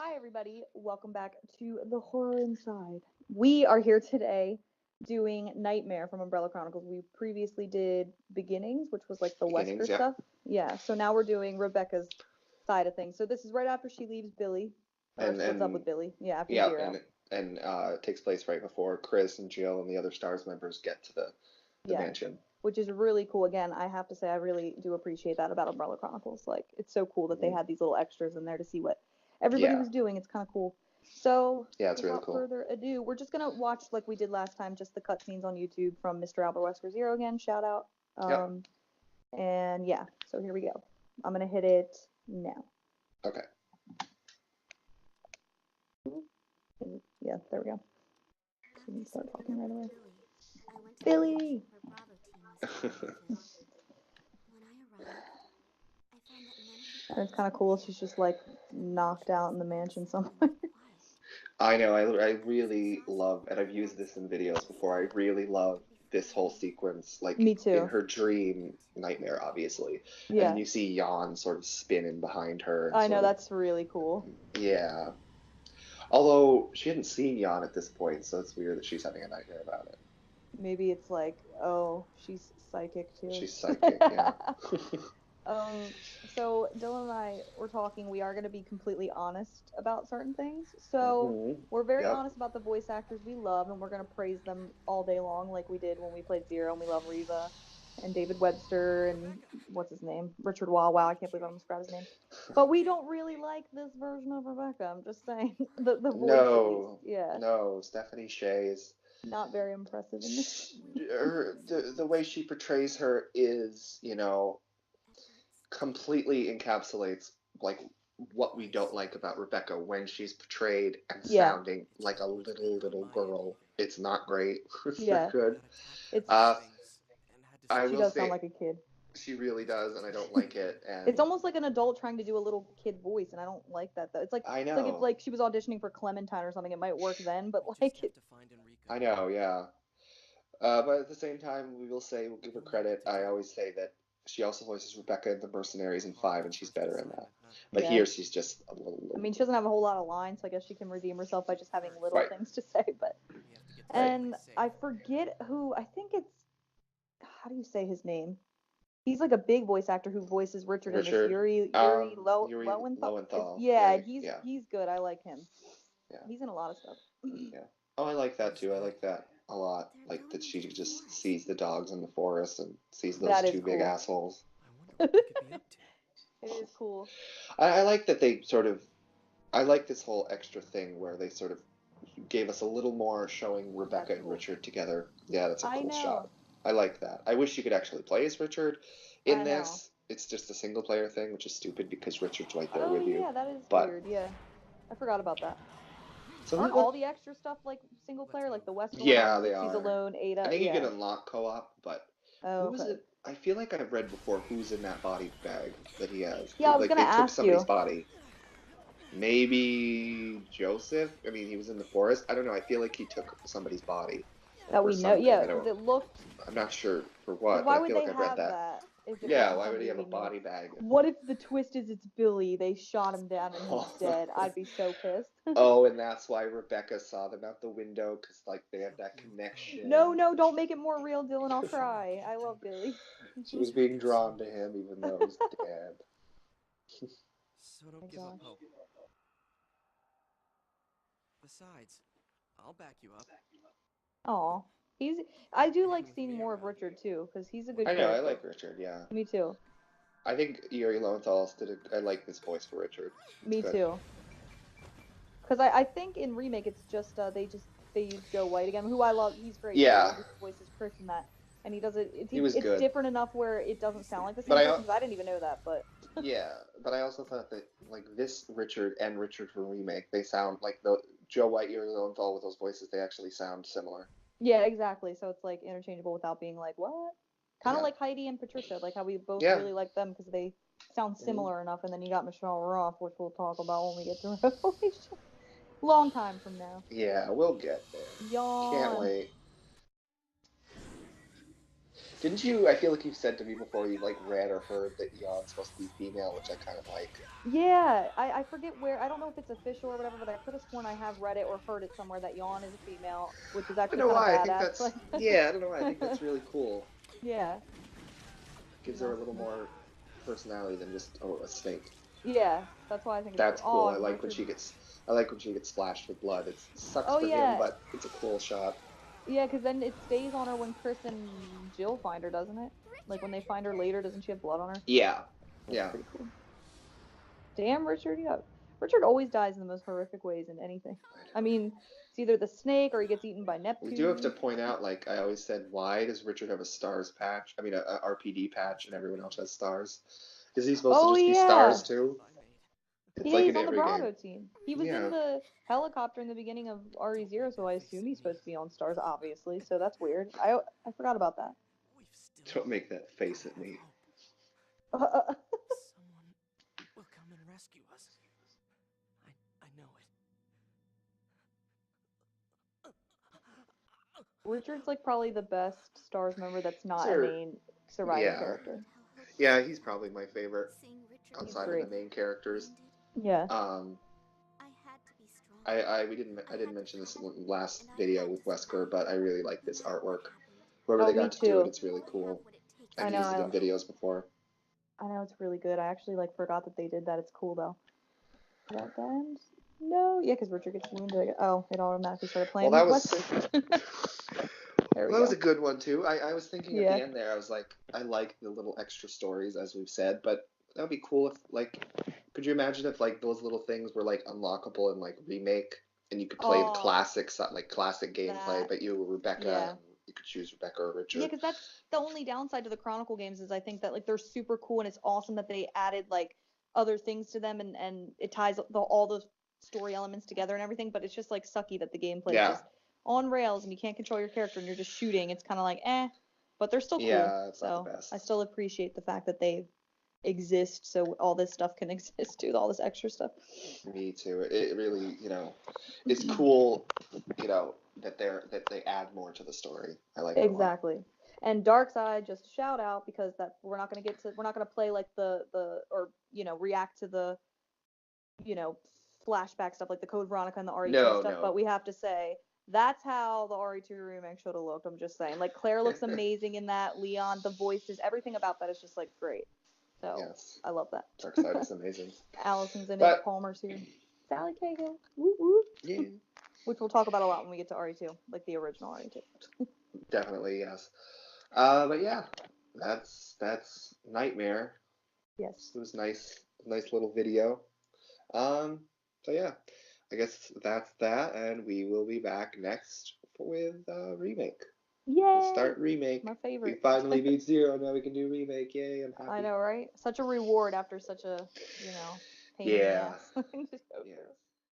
Hi, everybody. Welcome back to The Horror Inside. We are here today doing Nightmare from Umbrella Chronicles. We previously did Beginnings, which was like the Wesker Beginnings, yeah. stuff. Yeah, so now we're doing Rebecca's side of things. So this is right after she leaves Billy, or splits up with Billy. Yeah, after yeah, Zero. and it takes place right before Chris and Jill and the other Stars members get to the mansion. Which is really cool. Again, I have to say I really do appreciate that about Umbrella Chronicles. Like, it's so cool that they had these little extras in there to see what everybody was doing. It's kind of cool. So, yeah, it's really without cool. further ado, we're just gonna watch like we did last time, just the cutscenes on YouTube from Mr. Albert Wesker Zero again. Shout out. Yep. And yeah, so here we go. I'm gonna hit it now. Okay. Yeah, there we go. So we can start talking right away. Billy. And it's kind of cool. She's just like knocked out in the mansion somewhere. I know. I really love, and I've used this in videos before. I really love this whole sequence, like Me too. in her dream nightmare, obviously. Yeah. And you see Jan sort of spinning behind her. I know, that's really cool. Yeah. Although she hadn't seen Jan at this point, so it's weird that she's having a nightmare about it. Maybe it's like, oh, she's psychic too. She's psychic, yeah. So Dylan and I were talking. We are going to be completely honest about certain things. So we're very honest about the voice actors we love, and we're going to praise them all day long, like we did when we played Zero. And we love Reva and David Webster and what's his name, Richard Wow. I can't believe I almost forgot his name. But we don't really like this version of Rebecca. I'm just saying the voice. No, at least. Yeah. No, Stephanie Sheh is not very impressive in this. The way she portrays her is, completely encapsulates like what we don't like about Rebecca when she's portrayed and sounding like a little girl. It's not great. It's not good. She does sound like a kid. She really does, and I don't like it. And it's almost like an adult trying to do a little kid voice, and I don't like that though. It's like I know. It's like if like she was auditioning for Clementine or something, it might work then, but like I know, yeah. But at the same time, we'll give her credit. I always say that she also voices Rebecca in The Mercenaries in 5, and she's better in that. But here she's just a little. I mean, she doesn't have a whole lot of lines, so I guess she can redeem herself by just having little things to say. But and I forget who. I think it's how do you say his name? He's like a big voice actor who voices Richard in this Yuri Lowenthal. Yeah, he's good. I like him. Yeah. He's in a lot of stuff. Yeah. Oh, I like that too. I like that a lot. Like that she just sees the dogs in the forest and sees those two big assholes. It is cool. I like that they sort of. I like this whole extra thing where they sort of gave us a little more showing Rebecca and Richard together. Yeah, that's a cool shot. I like that. I wish you could actually play as Richard. In this, it's just a single player thing, which is stupid because Richard's right there with you. Yeah, that is weird. Yeah, I forgot about that. So aren't all the extra stuff like single player, like the Wesker? Yeah, they are. She's alone, Ada. I think you can unlock co-op, but who is it? I feel like I've read before who's in that body bag that he has. Yeah, I was gonna ask you. They took somebody's body. Maybe Joseph. I mean, he was in the forest. I don't know. I feel like he took somebody's body. That we know. Yeah, because it looked. I'm not sure for what. Why but I would feel they like I've read have that? Yeah, why would he have a body bag? What if the twist is it's Billy? They shot him down and he's dead. I'd be so pissed. Oh, and that's why Rebecca saw them out the window because like they have that connection. No, don't make it more real, Dylan. I'll cry. I love Billy. She was being drawn to him even though he's dead. So don't give up hope. Besides, I'll back you up. Aw. I do like seeing more of Richard too, because he's a good character. I like Richard, yeah. Me too. I think Yuri Lowenthal I like this voice for Richard. Me too. Because I think in Remake it's just, they use Joe White again, who I love. He's great. Yeah. His voice is Chris in that. And he does it, it's good. different enough where it doesn't sound like the same person, because I didn't even know that, but... Yeah, but I also thought that, like, this Richard and Richard from Remake, they sound like Joe White, Yuri Lowenthal with those voices, they actually sound similar. Yeah, exactly. So it's like interchangeable without being like, what? Kind of like Heidi and Patricia, like how we both really like them because they sound similar enough. And then you got Michelle Roth, which we'll talk about when we get to Revelation. Long time from now. Yeah, we'll get there. Yawn. Can't wait. Didn't you? I feel like you've said to me before you've like read or heard that Yon's supposed to be female, which I kind of like. Yeah, I forget where. I don't know if it's official or whatever, but I could have sworn I have read it or heard it somewhere that Yawn is a female, which is I don't actually know kind of why. I think badass. that's Like, yeah. I don't know why. I think that's really cool. yeah, Gives her a that's little more personality than just a snake. yeah. That's why I think it's cool. That's cool. Oh, I and like when Richard. she gets. I like when she gets splashed with blood. It sucks Oh for him, yeah, but it's a cool shot. yeah, because then it stays on her when Chris and Jill find her, doesn't it? Like when they find her later, doesn't she have blood on her? Yeah, That's yeah. pretty cool. Damn, Richard, yeah. Richard always dies in the most horrific ways in anything. I mean, it's either the snake or he gets eaten by We do have to Neptune. point out, like I always said, why does Richard have a stars patch? I mean, a RPD patch, and everyone else has stars. Is he supposed to Oh just be yeah, stars too? It's yeah, like he's in on the every Bravo game. team. He was in Yeah. the helicopter in the beginning of RE0, so I assume he's supposed to be on stars, obviously. So that's weird. I forgot about that. Don't make that face at me. Someone will come and rescue us. I know it. Richard's like probably the best stars member that's not a Sir, main surviving yeah. character. Yeah, he's probably my favorite He's outside of the great. main characters. Yeah. Um, I didn't mention this in the last video with Wesker, but I really like this artwork. Whoever Oh, they me got to do it, too. it's really cool. I I've know. used it in videos before. I know it's really good. I actually like forgot that they did that. It's cool though. That end? No, yeah, because Richard gets wounded. Oh, it automatically started Well, playing that was Wesker. There we that was go. a good one too. I was thinking at Yeah. the end there, I was like, I like the little extra stories as we've said, but that would be cool if like, could you imagine if like those little things were like unlockable in like remake, and you could play the Oh, classic gameplay, that. but you were Rebecca Yeah. and you could choose Rebecca or Yeah, Richard. because that's the only downside to the Chronicle games is I think that like they're super cool and it's awesome that they added like other things to them and it ties all those story elements together and everything. But it's just like sucky that the gameplay is Yeah, just on rails and you can't control your character and you're just shooting. It's kind of like but they're still cool. yeah, it's not the So best. I still appreciate the fact that they exist so all this stuff can exist too, all this extra stuff. Me too. It really, it's cool, that they add more to the story. I like it a lot. Exactly. And Dark Side, just a shout out because that we're not gonna play like or react to the flashback stuff like the Code Veronica and the RE2 No, stuff, but no. we have to say that's how the RE2 remake should have looked. I'm just saying, like Claire looks amazing in that. Leon, the voices, everything about that is just like great. So Yes. I love that. Dark Side is amazing. Allison's in it. But Palmer's here. Sally Cahill. Woo woo. yeah, Which we'll talk about a lot when we get to RE2, like the original RE2. definitely yes. But yeah, that's Nightmare. Yes. It was nice little video. So yeah, I guess that's that, and we will be back next with remake. Yay! We'll start remake. My We favorite. finally beat Zero. Now we can do remake. Yay! I'm happy. I know, right? Such a reward after such a, pain in the Yeah. ass. Just go Yeah. through.